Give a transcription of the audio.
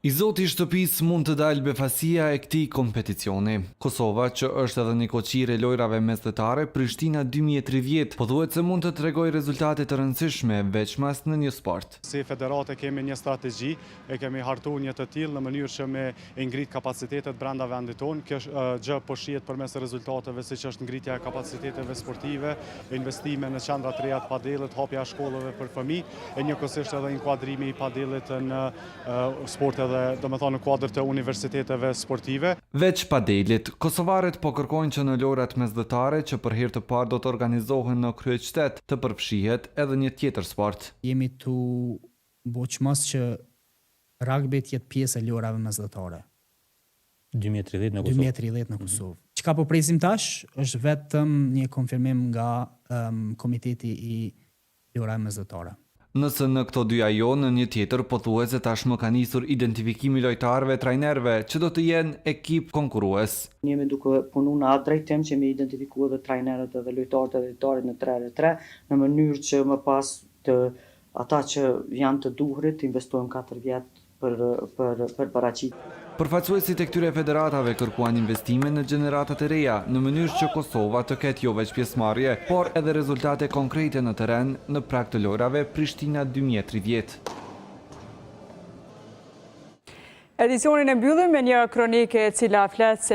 I zoti shtëpis mund të dalë befasia e këtij kompeticioni. Kosova, që është edhe një koqire lojrave mesdhetare, Prishtina 2030, po thuhet se mund të tregoj rezultate të rëndësishme veçmas në një sport. Si federate kemi një strategji, e kemi hartu një të tillë në mënyrë që me ngrit kapacitetet brenda vendit tonë. Kjo gjë po shihet përmes rezultateve siç është ngritja e kapaciteteve sportive, investime në qendra të reja të padellit, hapja e shkollave për fëmijë, e njëkohësisht edhe inkuadrimi i padellit në sportet dhe domethënë në kuadër të universiteteve sportive. Veç padelit, kosovarët po kërkojnë që në lojrat mesdhetare që për herë të parë do të organizohen në kryeqytet të përfshihet edhe një tjetër sport. Jemi tu boqmos që rugby të jetë pjesë e lojrave mesdhetare. 2030 në Kosovë. 2030 në Kosovë. Çka po presim tash është vetëm një konfirmim nga komiteti i lojrave mesdhetare. Nëse në këto dy ajo, në një tjetër pothuajse tashmë ka nisur identifikimi lojtarëve e trajnerëve që do të jenë ekip konkurrues. Jemi duke punu në atë drejtim që mi identifikua dhe trajnerët dhe lojtarët e drejtarit në 3-3, në mënyrë që më pas të ata që janë të duhurit investojmë 4 vjet për paraqit. Përfaqësuesit e këtyre federatave kërkuan investime në gjeneratat e reja, në mënyrë që Kosova të ketë jo veç pjesëmarrje, por edhe rezultate konkrete në teren në prag të lojrave Prishtina 2030. Edicionin e mbyllim me një kronike e cila flet se